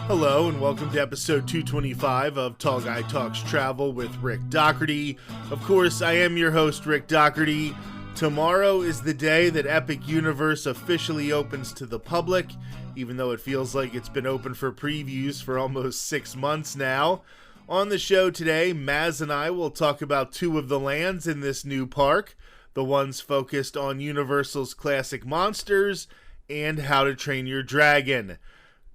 Hello and welcome to episode 225 of Tall Guy Talks Travel with Rick Doherty. Of course, I am your host, Rick Doherty. Tomorrow is the day that Epic Universe officially opens to the public, even though it feels like it's been open for previews for almost 6 months now. On the show today, Maz and I will talk about two of the lands in this new park, the ones focused on Universal's classic monsters and How to Train Your Dragon.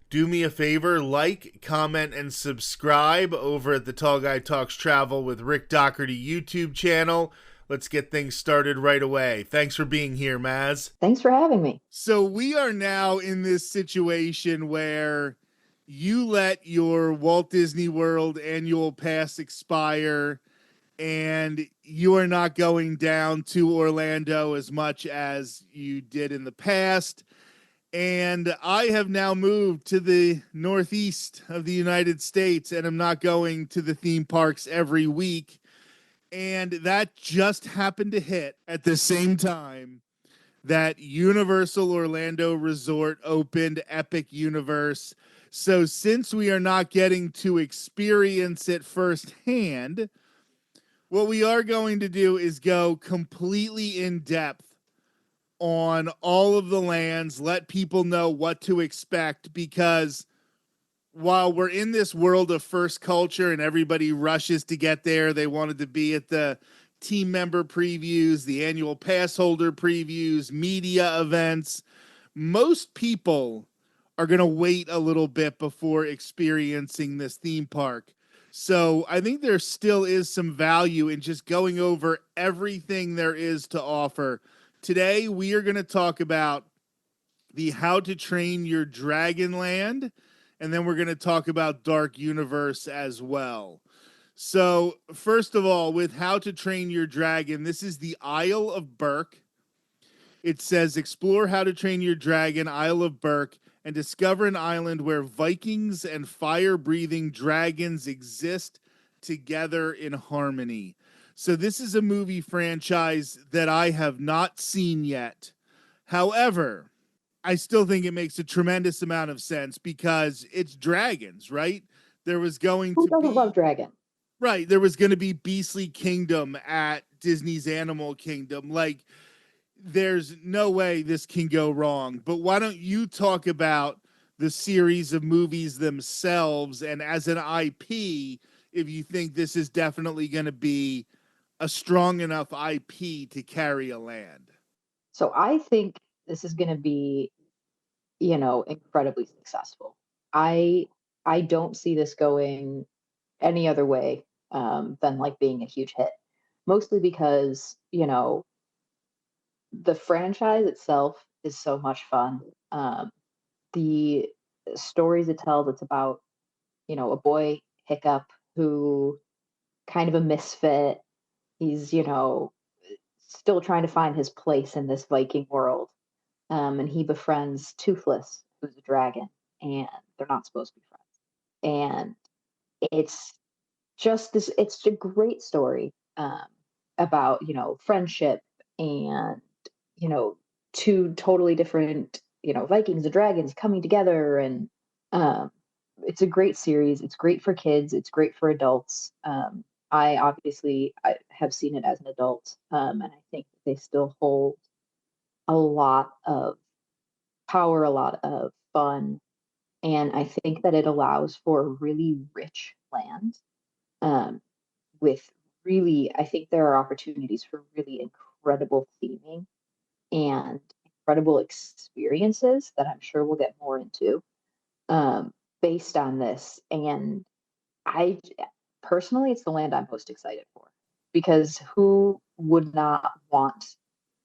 Do me a favor, like, comment, and subscribe over at the Tall Guy Talks Travel with Rick Doherty YouTube channel. Let's get things started right away. Thanks for being here, Maz. Thanks for having me. So we are now in this situation where you let your Walt Disney World annual pass expire and you are not going down to Orlando as much as you did in the past. And I have now moved to the Northeast of the United States and I'm not going to the theme parks every week. And that just happened to hit at the same time that Universal Orlando Resort opened Epic Universe. So since we are not getting to experience it firsthand, what we are going to do is go completely in depth on all of the lands, let people know what to expect, because while we're in this world of first culture and everybody rushes to get there, they wanted to be at the team member previews, the annual pass holder previews, media events. Most people are going to wait a little bit before experiencing this theme park. So I think there still is some value in just going over everything there is to offer. Today, we are going to talk about the How to Train Your Dragon land, and then we're going to talk about Dark Universe as well. So, first of all, with How to Train Your Dragon, this is the Isle of Berk. It says, explore How to Train Your Dragon, Isle of Berk, and discover an island where Vikings and fire-breathing dragons exist together in harmony. So this is a movie franchise that I have not seen yet. However, I still think it makes a tremendous amount of sense because it's dragons, right? There was going Who to doesn't be love dragon? Right, there was going to be Beastly Kingdom at Disney's Animal Kingdom. Like, there's no way this can go wrong. But why don't you talk about the series of movies themselves and as an IP, if you think this is definitely going to be a strong enough IP to carry a land? So I think this is going to be, incredibly successful. I don't see this going any other way than like being a huge hit. Mostly because, the franchise itself is so much fun. The stories it tells, it's about, a boy Hiccup who kind of a misfit. He's, still trying to find his place in this Viking world. And he befriends Toothless, who's a dragon, and they're not supposed to be friends. And it's just this, it's a great story about, friendship and, you know, two totally different, Vikings and dragons coming together. And um, it's a great series. It's great for kids. It's great for adults. I have seen it as an adult, and I think that they still hold a lot of power, a lot of fun, and I think that it allows for a really rich land um, with really. I think there are opportunities for really incredible theming and incredible experiences that I'm sure we'll get more into um, based on this. And I personally, it's the land I'm most excited for because who would not want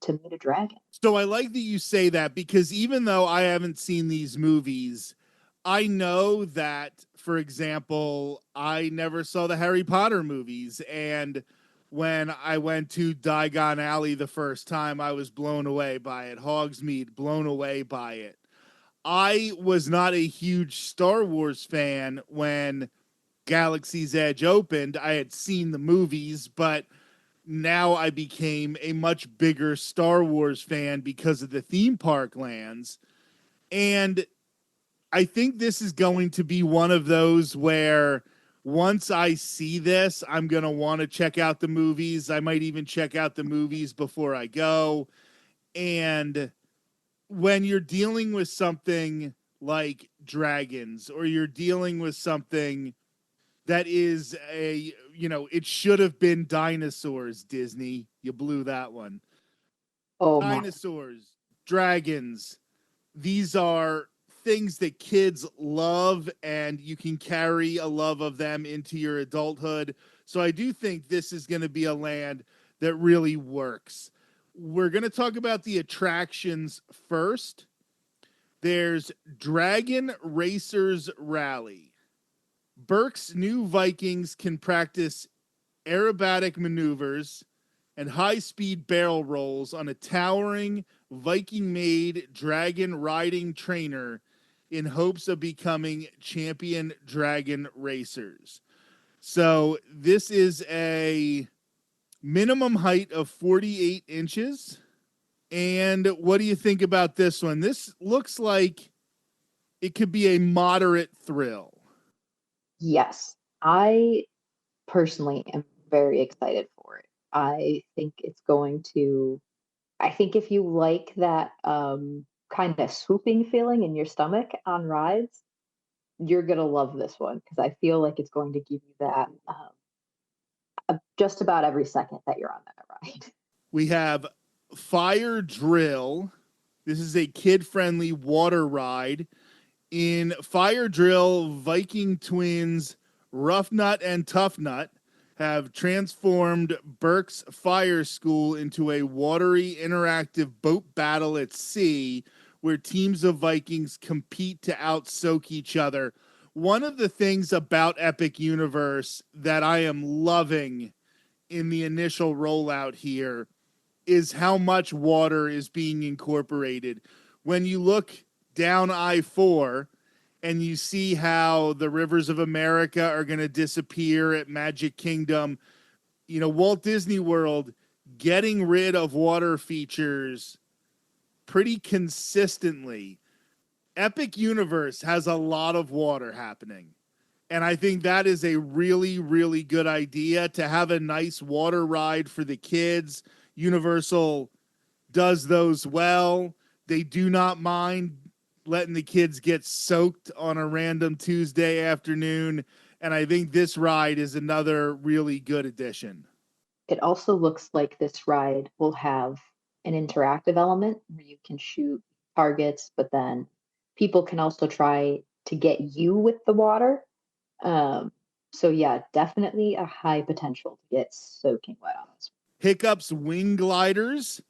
to meet a dragon? So I like that you say that because even though I haven't seen these movies, I know that, for example, I never saw the Harry Potter movies. And when I went to Diagon Alley the first time, I was blown away by it. Hogsmeade, blown away by it. I was not a huge Star Wars fan when Galaxy's Edge opened. I had seen the movies, but now I became a much bigger Star Wars fan because of the theme park lands. And I think this is going to be one of those where once I see this, I'm going to want to check out the movies. I might even check out the movies before I go. And when you're dealing with something like dragons, or you're dealing with something that is it should have been dinosaurs, Disney. You blew that one. Oh my. Dinosaurs, dragons, these are things that kids love, and you can carry a love of them into your adulthood. So I do think this is going to be a land that really works. We're going to talk about the attractions first. There's Dragon Racers Rally. Burke's new Vikings can practice aerobatic maneuvers and high-speed barrel rolls on a towering Viking-made dragon riding trainer in hopes of becoming champion dragon racers. So this is a minimum height of 48 inches. And what do you think about this one? This looks like it could be a moderate thrill. Yes, I personally am very excited for it. I think it's going to, I think if you like that kind of swooping feeling in your stomach on rides, you're going to love this one because I feel like it's going to give you that just about every second that you're on that ride. We have Fire Drill. This is a kid-friendly water ride. In Fire Drill, Viking twins Rough Nut and Tough Nut have transformed Burke's Fire School into a watery, interactive boat battle at sea where teams of Vikings compete to out-soak each other. One of the things about Epic Universe that I am loving in the initial rollout here is how much water is being incorporated. When you look down I-4 and you see how the rivers of America are going to disappear at Magic Kingdom, Walt Disney World getting rid of water features pretty consistently. Epic Universe has a lot of water happening. And I think that is a really, really good idea to have a nice water ride for the kids. Universal does those well. They do not mind letting the kids get soaked on a random Tuesday afternoon. And I think this ride is another really good addition. It also looks like this ride will have an interactive element where you can shoot targets, but then people can also try to get you with the water. So yeah, definitely a high potential to get soaking wet on this. Hiccup's Wing Gliders.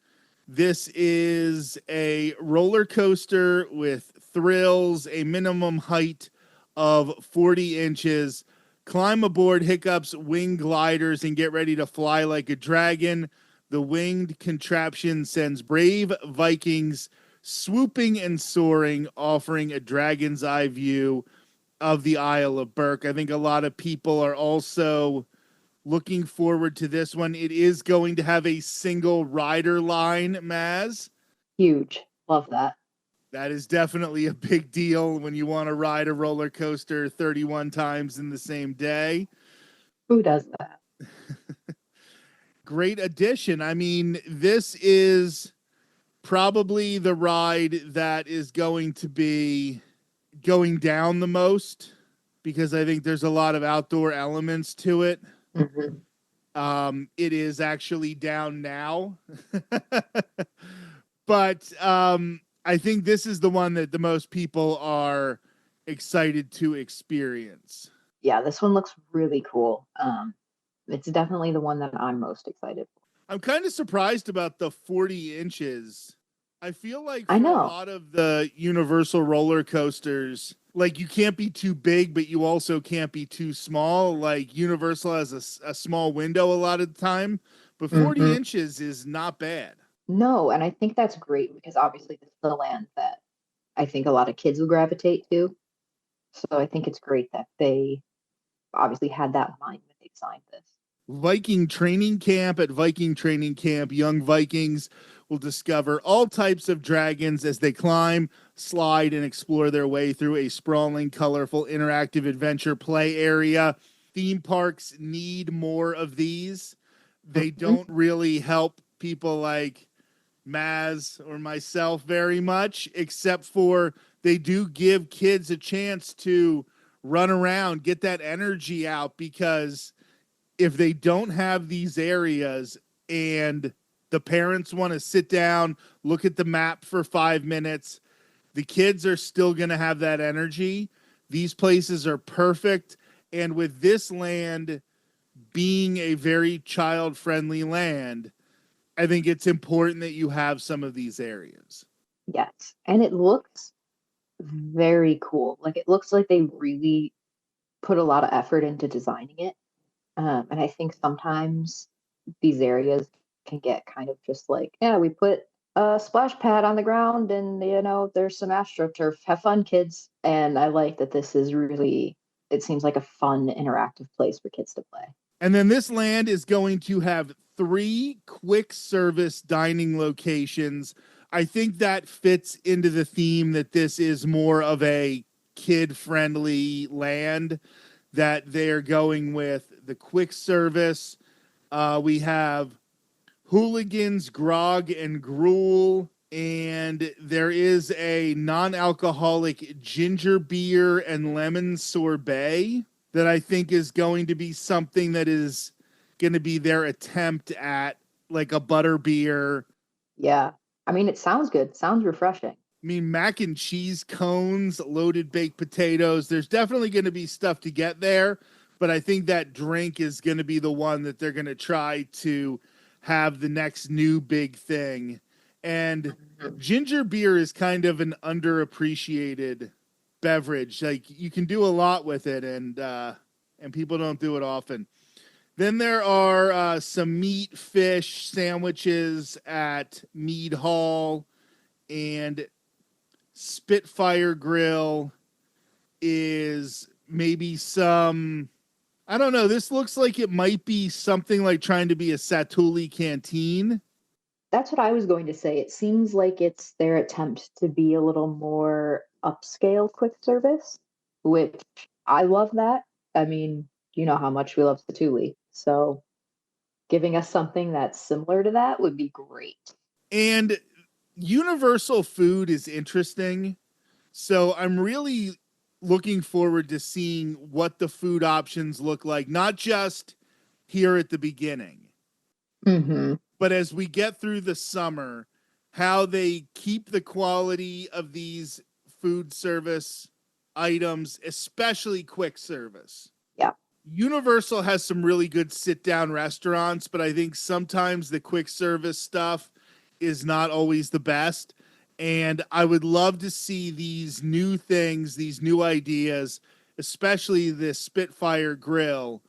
This is a roller coaster with thrills, a minimum height of 40 inches. Climb aboard Hiccup's Wing Gliders and get ready to fly like a dragon. The winged contraption sends brave Vikings swooping and soaring, offering a dragon's eye view of the Isle of Burke. I think a lot of people are also looking forward to this one. It is going to have a single rider line, Maz. Huge. Love that. That is definitely a big deal when you want to ride a roller coaster 31 times in the same day. Who does that? Great addition. I mean, this is probably the ride that is going to be going down the most because I think there's a lot of outdoor elements to it. It is actually down now. But I think this is the one that the most people are excited to experience. Yeah, this one looks really cool. It's definitely the one that I'm most excited for. I'm kind of surprised about the 40 inches. I feel like I for a know. lot of the Universal roller coasters, like you can't be too big, but you also can't be too small. Like Universal has a small window a lot of the time, but 40 inches is not bad. No, and I think that's great because obviously this is the land that I think a lot of kids will gravitate to. So I think it's great that they obviously had that in mind when they signed this. Viking Training Camp. At Viking Training Camp, young Vikings will discover all types of dragons as they climb slide and explore their way through a sprawling, colorful, interactive adventure play area. Theme parks need more of these. They Mhm. don't really help people like Maz or myself very much, except for they do give kids a chance to run around, get that energy out, because if they don't have these areas and the parents want to sit down, look at the map for 5 minutes, the kids are still going to have that energy. These places are perfect. And with this land being a very child friendly land, I think it's important that you have some of these areas. Yes. And it looks very cool. Like it looks like they really put a lot of effort into designing it. And I think sometimes these areas can get kind of just like, yeah, we put a splash pad on the ground and, there's some astroturf. Have fun, kids. And I like that this is really, it seems like a fun, interactive place for kids to play. And then this land is going to have 3 quick service dining locations. I think that fits into the theme that this is more of a kid friendly land, that they're going with the quick service. We have Hooligans, Grog, and Gruel. And there is a non alcoholic ginger beer and lemon sorbet that I think is going to be something that is going to be their attempt at like a butter beer. Yeah. I mean, it sounds good. Sounds refreshing. I mean, mac and cheese cones, loaded baked potatoes. There's definitely going to be stuff to get there, but I think that drink is going to be the one that they're going to try to have the next new big thing. And ginger beer is kind of an underappreciated beverage. Like you can do a lot with it, and people don't do it often. Then there are some meat fish sandwiches at Mead Hall, and Spitfire Grill is maybe some, I don't know. This looks like it might be something like trying to be a Satuli canteen. That's what I was going to say. It seems like it's their attempt to be a little more upscale quick service, which I love that. I mean, you know how much we love Satuli. So giving us something that's similar to that would be great. And Universal food is interesting. So I'm really looking forward to seeing what the food options look like, not just here at the beginning, Mm-hmm. but as we get through the summer, how they keep the quality of these food service items, especially quick service. Yeah. Universal has some really good sit down restaurants, but I think sometimes the quick service stuff is not always the best. And I would love to see these new things, these new ideas, especially this Spitfire Grill,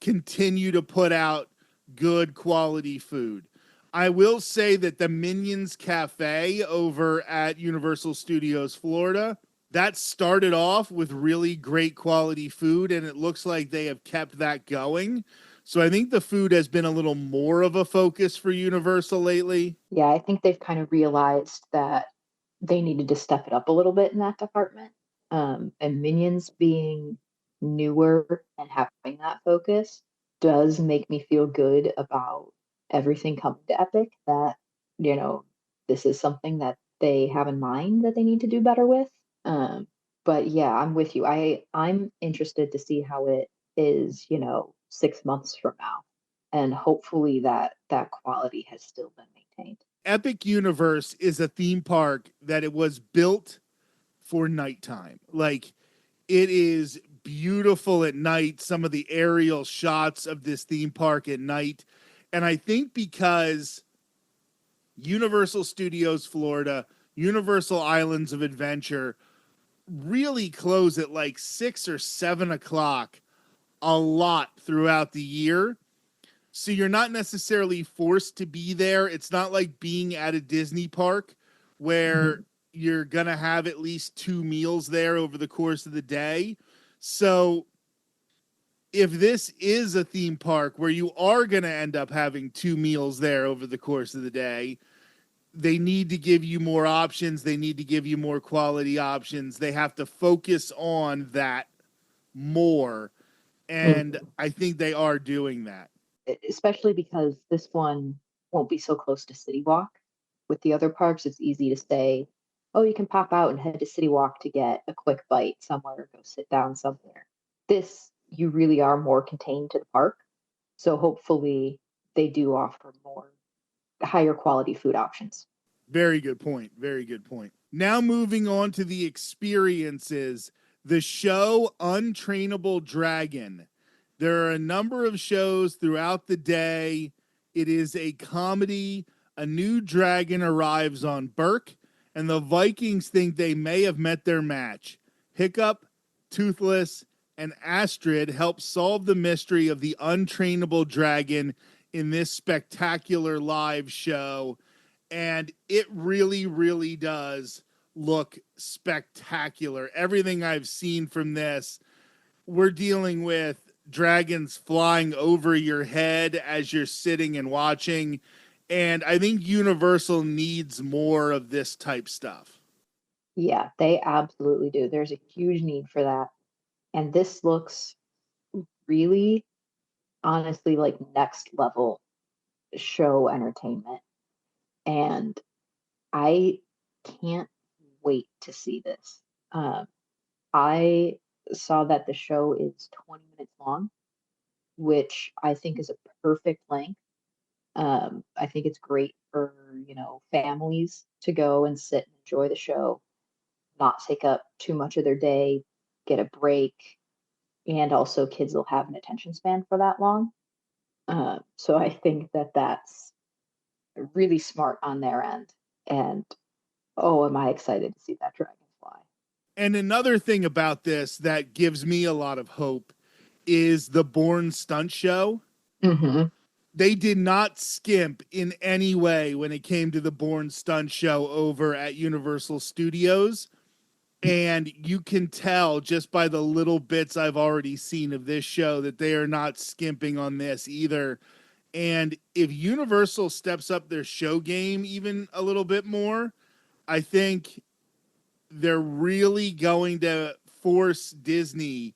continue to put out good quality food. I will say that the Minions Cafe over at Universal Studios Florida, that started off with really great quality food, and it looks like they have kept that going. So I think the food has been a little more of a focus for Universal lately. Yeah, I think they've kind of realized that they needed to step it up a little bit in that department. And Minions being newer and having that focus does make me feel good about everything coming to Epic, that, you know, this is something that they have in mind that they need to do better with. Um, but yeah, I'm with you. I'm interested to see how it is, 6 months from now. And hopefully that quality has still been maintained. Epic Universe is a theme park that it was built for nighttime. Like it is beautiful at night, some of the aerial shots of this theme park at night. And I think because Universal Studios Florida, Universal Islands of Adventure really close at like 6 or 7 o'clock a lot throughout the year. So you're not necessarily forced to be there. It's not like being at a Disney park where Mhm. you're going to have at least 2 meals there over the course of the day. So if this is a theme park where you are going to end up having 2 meals there over the course of the day, they need to give you more options. They need to give you more quality options. They have to focus on that more. And Mhm. I think they are doing that. Especially because this one won't be so close to City Walk. With the other parks, it's easy to say, oh, you can pop out and head to City Walk to get a quick bite somewhere, go sit down somewhere. This, you really are more contained to the park. So hopefully they do offer more higher quality food options. Very good point. Very good point. Now moving on to the experiences. The show Untrainable Dragon. There are a number of shows throughout the day. It is a comedy. A new dragon arrives on Burke, and the Vikings think they may have met their match. Hiccup, Toothless, and Astrid help solve the mystery of the untrainable dragon in this spectacular live show. And it really, really does look spectacular. Everything I've seen from this, we're dealing with dragons flying over your head as you're sitting and watching. And I think Universal needs more of this type stuff. Yeah, they absolutely do. There's a huge need for that. And this looks really, honestly, like next level show entertainment. And I can't wait to see this. Um, I saw that the show is 20 minutes long, which I think is a perfect length. I think it's great for, families to go and sit and enjoy the show, not take up too much of their day, get a break, and also kids will have an attention span for that long. So I think that that's really smart on their end. And oh, am I excited to see that dragon fly? And another thing about this that gives me a lot of hope is the Bourne Stunt Show. Mm-hmm. They did not skimp in any way when it came to the Bourne Stunt Show over at Universal Studios. And you can tell just by the little bits I've already seen of this show that they are not skimping on this either. And if Universal steps up their show game even a little bit more, I think they're really going to force Disney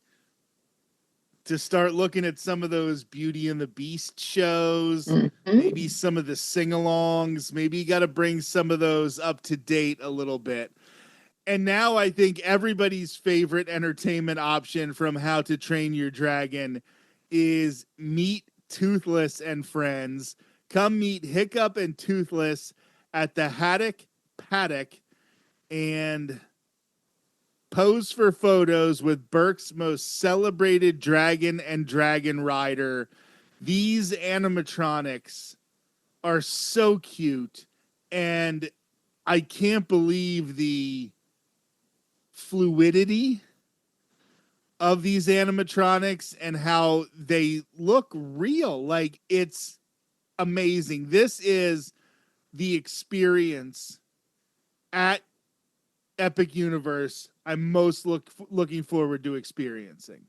to start looking at some of those Beauty and the Beast shows, Mm-hmm. maybe some of the sing-alongs. Maybe you got to bring some of those up to date a little bit. And now I think everybody's favorite entertainment option from How to Train Your Dragon is Meet Toothless and Friends. Come meet Hiccup and Toothless at the Haddock Paddock and pose for photos with Burke's most celebrated dragon and dragon rider. These animatronics are so cute, and I can't believe the fluidity of these animatronics and how they look real. Like, it's amazing. This is the experience at Epic Universe I'm most looking forward to experiencing.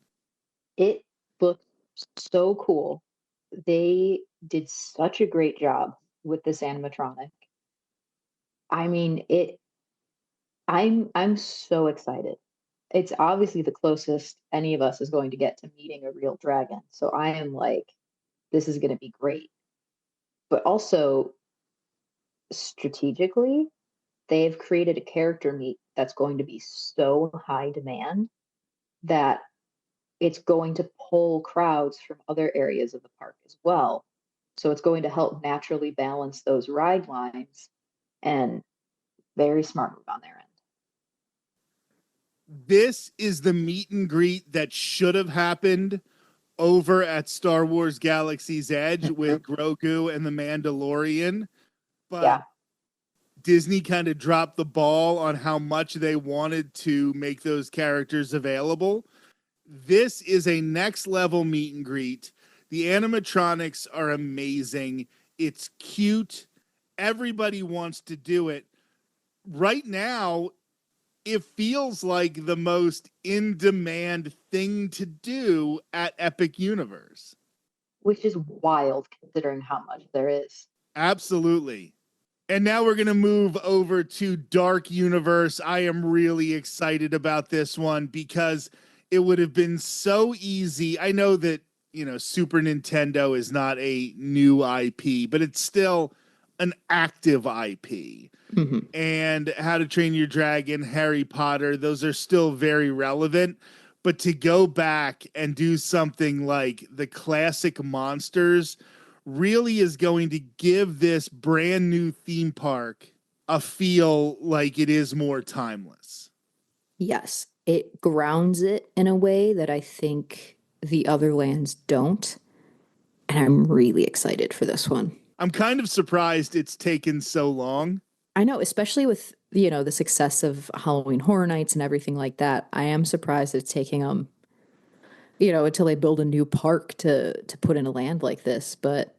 It looks so cool. They did such a great job with this animatronic. I mean, I'm so excited. It's obviously the closest any of us is going to get to meeting a real dragon. So I am like, this is going to be great. But also strategically, they've created a character meet that's going to be so high demand that it's going to pull crowds from other areas of the park as well. So it's going to help naturally balance those ride lines, and very smart move on their end. This is the meet and greet that should have happened over at Star Wars Galaxy's Edge Mhm. with Grogu and the Mandalorian, but Yeah. Disney kind of dropped the ball on how much they wanted to make those characters available. This is a next level meet and greet. The animatronics are amazing. It's cute. Everybody wants to do it. Right now, it feels like the most in demand thing to do at Epic Universe. Which is wild considering how much there is. Absolutely. And now we're going to move over to Dark Universe. I am really excited about this one because it would have been so easy. I know that, Super Nintendo is not a new IP, but it's still an active IP. Mm-hmm. And How to Train Your Dragon, Harry Potter, those are still very relevant. But to go back and do something like the classic monsters really is going to give this brand new theme park a feel like it is more timeless. Yes, it grounds it in a way that I think the other lands don't. And I'm really excited for this one. I'm kind of surprised it's taken so long. I know, especially with, the success of Halloween Horror Nights and everything like that. I am surprised it's taking them, until they build a new park to put in a land like this. But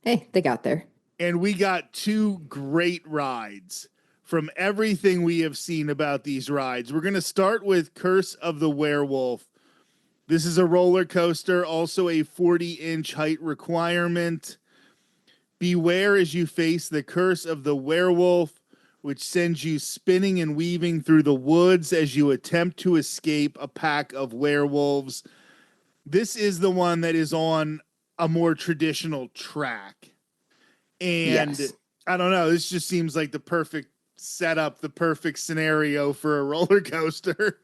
hey, they got there. And we got two great rides from everything we have seen about these rides. We're going to start with Curse of the Werewolf. This is a roller coaster, also a 40-inch height requirement. Beware as you face the curse of the werewolf, which sends you spinning and weaving through the woods as you attempt to escape a pack of werewolves. This is the one that is on a more traditional track. And Yes. I don't know, this just seems like the perfect setup, the perfect scenario for a roller coaster.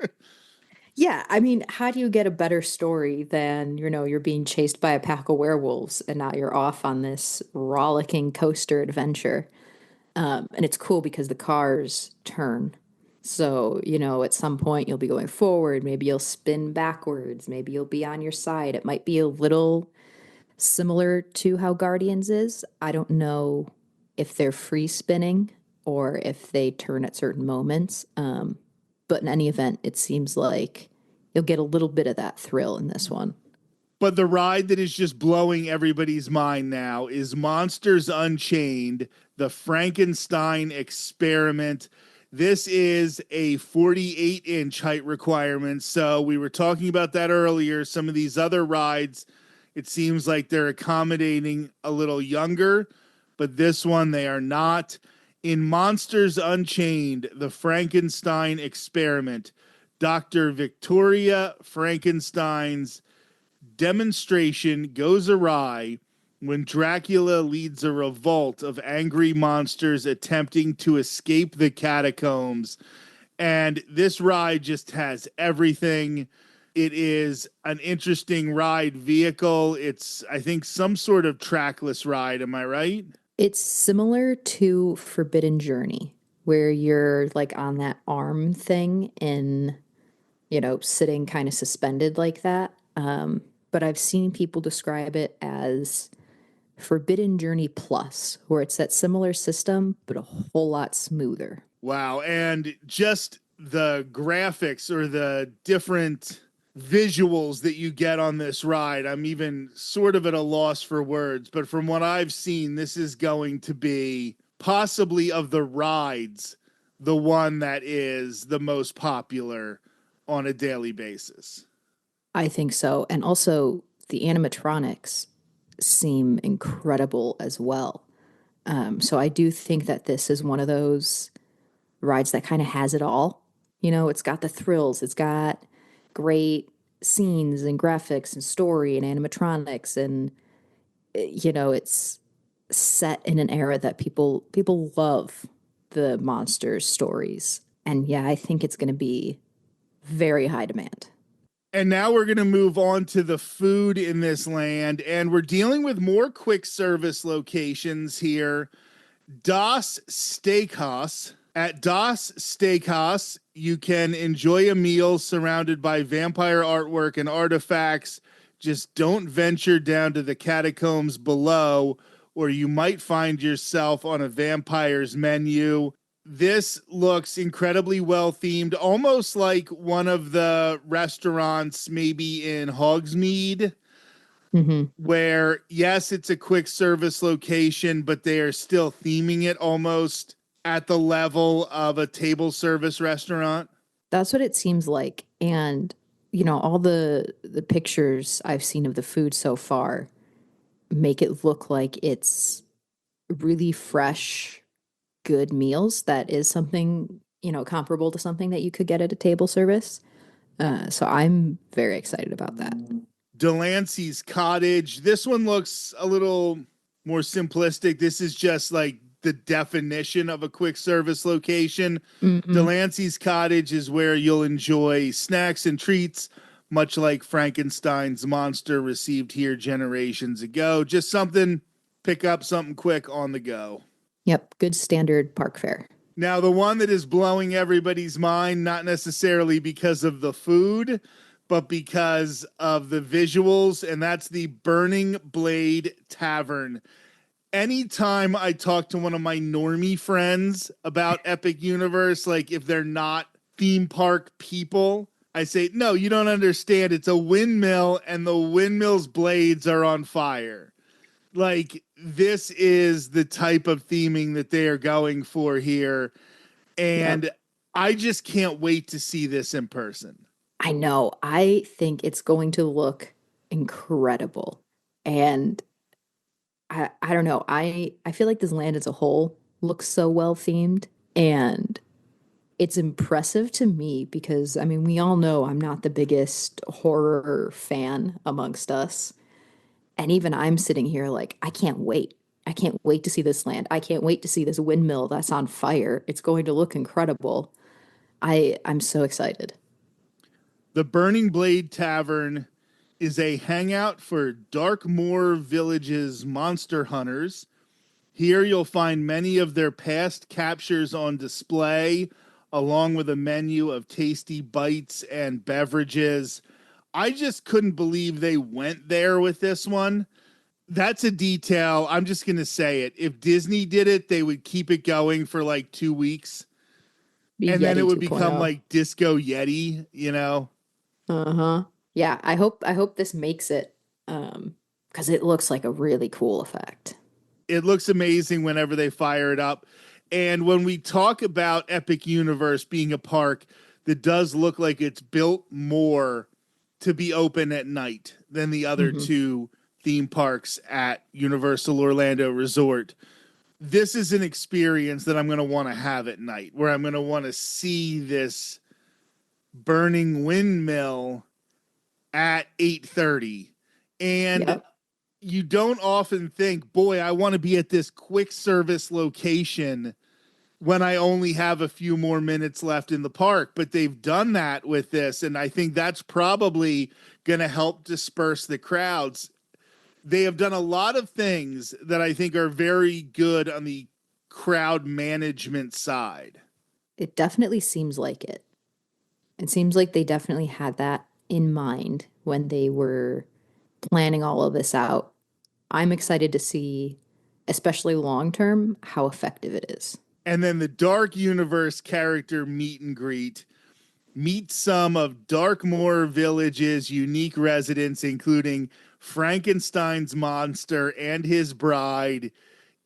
Yeah, I mean, how do you get a better story than, you're being chased by a pack of werewolves and now you're off on this rollicking coaster adventure? And it's cool because the cars turn. So, at some point you'll be going forward, maybe you'll spin backwards, maybe you'll be on your side. It might be a little similar to how Guardians is. I don't know if they're free spinning or if they turn at certain moments. But in any event, it seems like you'll get a little bit of that thrill in this one. But the ride that is just blowing everybody's mind now is Monsters Unchained, the Frankenstein experiment. This is a 48-inch height requirement. So we were talking about that earlier. Some of these other rides, it seems like they're accommodating a little younger, but this one they are not. In Monsters Unchained, the Frankenstein experiment, Dr. Victoria Frankenstein's demonstration goes awry when Dracula leads a revolt of angry monsters attempting to escape the catacombs. And this ride just has everything. It is an interesting ride vehicle. It's, I think, some sort of trackless ride. Am I right? It's similar to Forbidden Journey, where you're like on that arm thing and, sitting kind of suspended like that. But I've seen people describe it as Forbidden Journey Plus, where it's that similar system, but a whole lot smoother. Wow. And just the graphics or the different visuals that you get on this ride, I'm even sort of at a loss for words. But from what I've seen, this is going to be possibly of the rides, the one that is the most popular on a daily basis. I think so. And also, the animatronics seem incredible as well. So I do think that this is one of those rides that kind of has it all. It's got the thrills, it's got great scenes and graphics and story and animatronics, and it's set in an era that people love the monsters stories. And yeah, I think it's going to be very high demand. And now we're going to move on to the food in this land. And we're dealing with more quick service locations here. Das Steakhouse. At Das Steakhouse, you can enjoy a meal surrounded by vampire artwork and artifacts. Just don't venture down to the catacombs below, or you might find yourself on a vampire's menu. This looks incredibly well themed, almost like one of the restaurants maybe in Hogsmeade, Mm-hmm. where, yes, it's a quick service location, but they are still theming it almost at the level of a table service restaurant. That's what it seems like. And, all the pictures I've seen of the food so far make it look like it's really fresh, good meals that is something, comparable to something that you could get at a table service. So I'm very excited about that. Delansys Cottage. This one looks a little more simplistic. This is just like the definition of a quick service location. Mm-hmm. Delansys Cottage is where you'll enjoy snacks and treats, much like Frankenstein's monster received here generations ago. Just something, pick up something quick on the go. Yep, good standard park fare. Now, the one that is blowing everybody's mind, not necessarily because of the food, but because of the visuals, and that's the Burning Blade Tavern. Anytime I talk to one of my normie friends about Epic Universe, like if they're not theme park people, I say, no, you don't understand. It's a windmill, and the windmill's blades are on fire. Like, this is the type of theming that they are going for here. And Yep. I just can't wait to see this in person. I know. I think it's going to look incredible. And I don't know. I feel like this land as a whole looks so well themed, and it's impressive to me because I mean, we all know I'm not the biggest horror fan amongst us. And even I'm sitting here like, I can't wait. I can't wait to see this land. I can't wait to see this windmill that's on fire. It's going to look incredible. I'm so excited. The Burning Blade Tavern is a hangout for Darkmoor Village's monster hunters. Here you'll find many of their past captures on display, along with a menu of tasty bites and beverages. I just couldn't believe they went there with this one. That's a detail. I'm just going to say it. If Disney did it, they would keep it going for like 2 weeks. And then it Yeti would become 2.0. like Disco Yeti, you know? Uh-huh. Yeah, I hope this makes it because it looks like a really cool effect. It looks amazing whenever they fire it up. And when we talk about Epic Universe being a park that does look like it's built more to be open at night than the other Hmm. two theme parks at Universal Orlando Resort, this is an experience that I'm going to want to have at night, where I'm going to want to see this burning windmill at 8:30. And Yep. you don't often think, boy, I want to be at this quick service location when I only have a few more minutes left in the park. But they've done that with this, and I think that's probably going to help disperse the crowds. They have done a lot of things that I think are very good on the crowd management side. It definitely seems like it. It seems like they definitely had that in mind when they were planning all of this out. I'm excited to see, especially long term, how effective it is. And then the Dark Universe character meet and greet. Meet some of Darkmoor Village's unique residents, including Frankenstein's monster and his bride,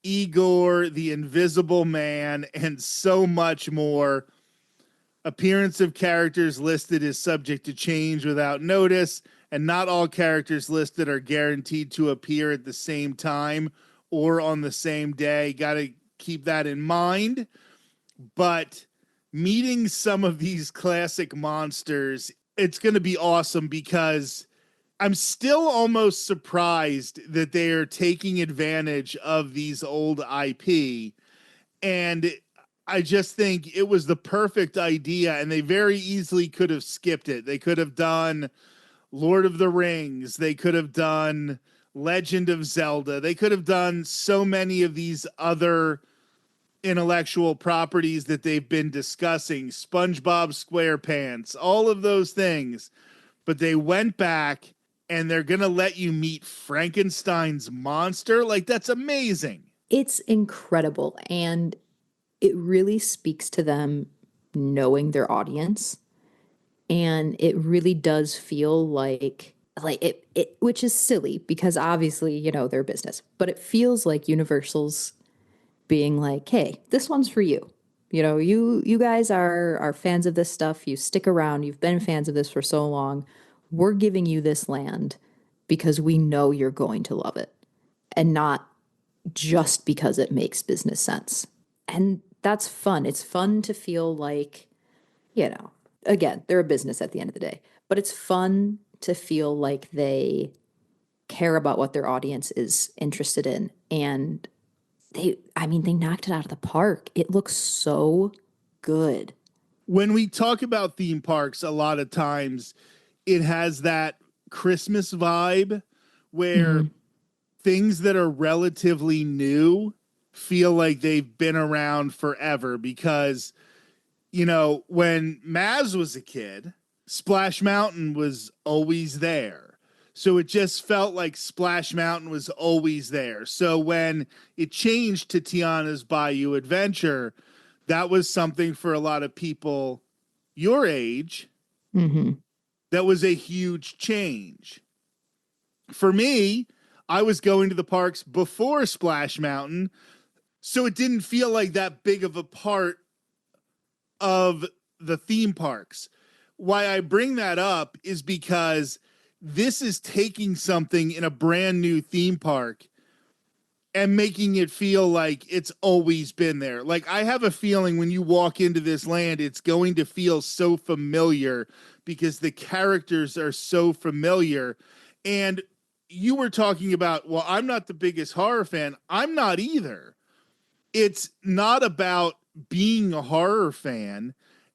Igor, the Invisible Man, and so much more. Appearance of characters listed is subject to change without notice, and not all characters listed are guaranteed to appear at the same time or on the same day. Got to keep that in mind. But meeting some of these classic monsters, it's going to be awesome because I'm still almost surprised that they are taking advantage of these old IP. And I just think it was the perfect idea, and they very easily could have skipped it. They could have done Lord of the Rings. They could have done Legend of Zelda. They could have done so many of these other intellectual properties that they've been discussing, SpongeBob SquarePants, all of those things. But they went back and they're going to let you meet Frankenstein's monster. Like, that's amazing. It's incredible. And it really speaks to them knowing their audience. And it really does feel like it which is silly because obviously, their business, but it feels like Universal's being like, hey, this one's for you. You guys are fans of this stuff. You stick around. You've been fans of this for so long. We're giving you this land because we know you're going to love it and not just because it makes business sense. And that's fun. It's fun to feel like, again, they're a business at the end of the day, but it's fun to feel like they care about what their audience is interested in. And they knocked it out of the park. It looks so good. When we talk about theme parks, a lot of times it has that Christmas vibe where things that are relatively new feel like they've been around forever because, when Maz was a kid, Splash Mountain was always there. So it just felt like Splash Mountain was always there. So when it changed to Tiana's Bayou Adventure, that was something for a lot of people your age. That was a huge change. For me, I was going to the parks before Splash Mountain, so it didn't feel like that big of a part of the theme parks. Why I bring that up is because this is taking something in a brand new theme park and making it feel like it's always been there. Like, I have a feeling when you walk into this land, it's going to feel so familiar because the characters are so familiar. And you were talking about, well, I'm not the biggest horror fan. I'm not either. It's not about being a horror fan.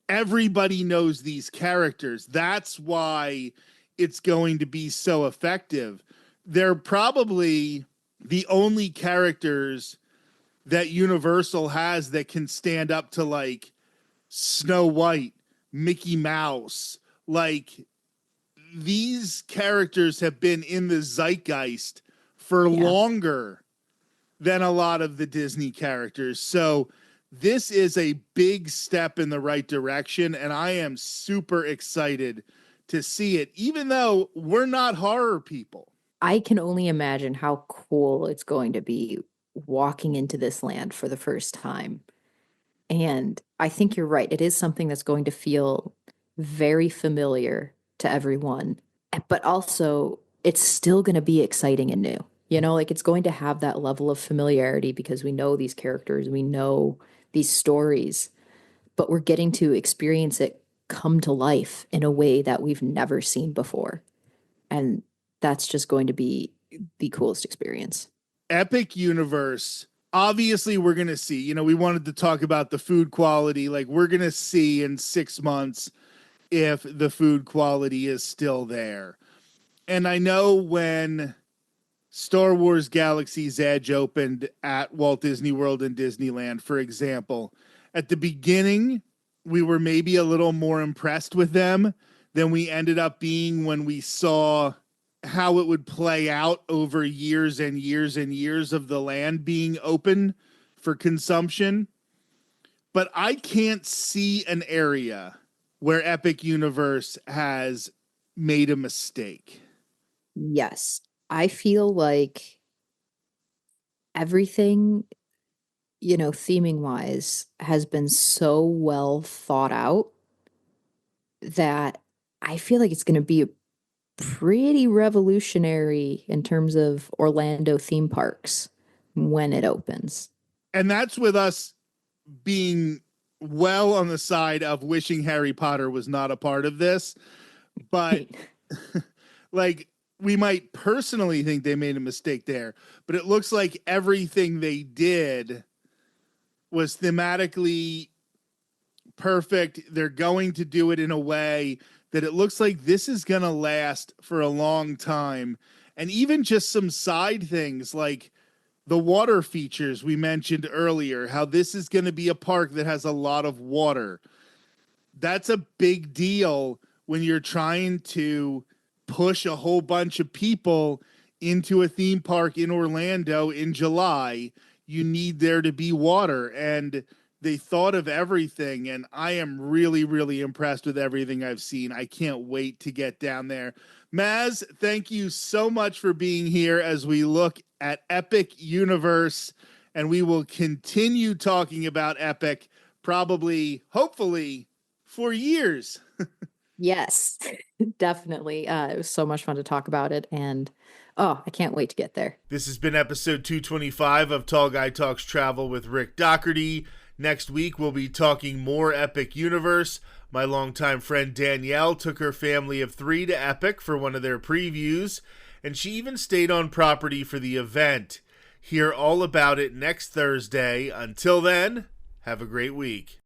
Everybody knows these characters. That's why it's going to be so effective. They're probably the only characters that Universal has that can stand up to like Snow White, Mickey Mouse. Like, these characters have been in the zeitgeist for longer than a lot of the Disney characters. So this is a big step in the right direction, and I am super excited to see it, even though we're not horror people. I can only imagine how cool it's going to be walking into this land for the first time. And I think you're right. It is something that's going to feel very familiar to everyone, but also it's still going to be exciting and new. Like it's going to have that level of familiarity because we know these characters, we know these stories, but we're getting to experience it come to life in a way that we've never seen before. And that's just going to be the coolest experience. Epic Universe. Obviously, we're going to see, we wanted to talk about the food quality. Like, we're going to see in 6 months if the food quality is still there. And I know when Star Wars Galaxy's Edge opened at Walt Disney World and Disneyland, for example, at the beginning, we were maybe a little more impressed with them than we ended up being when we saw how it would play out over years and years and years of the land being open for consumption. But I can't see an area where Epic Universe has made a mistake. Yes. I feel like everything, theming wise, has been so well thought out that I feel like it's going to be pretty revolutionary in terms of Orlando theme parks when it opens. And that's with us being well on the side of wishing Harry Potter was not a part of this. But like, we might personally think they made a mistake there, but it looks like everything they did was thematically perfect. They're going to do it in a way that it looks like this is going to last for a long time. And even just some side things like the water features we mentioned earlier, how this is going to be a park that has a lot of water. That's a big deal when you're trying to push a whole bunch of people into a theme park in Orlando in July. You need there to be water, and they thought of everything, and I am really, really impressed with everything I've seen. I can't wait to get down there. Maz, thank you so much for being here as we look at Epic Universe, and we will continue talking about Epic probably, hopefully, for years. Yes, definitely. It was so much fun to talk about it, and I can't wait to get there. This has been episode 225 of Tall Guy Talks Travel with Rick Doherty. Next week, we'll be talking more Epic Universe. My longtime friend Danielle took her family of 3 to Epic for one of their previews, and she even stayed on property for the event. Hear all about it next Thursday. Until then, have a great week.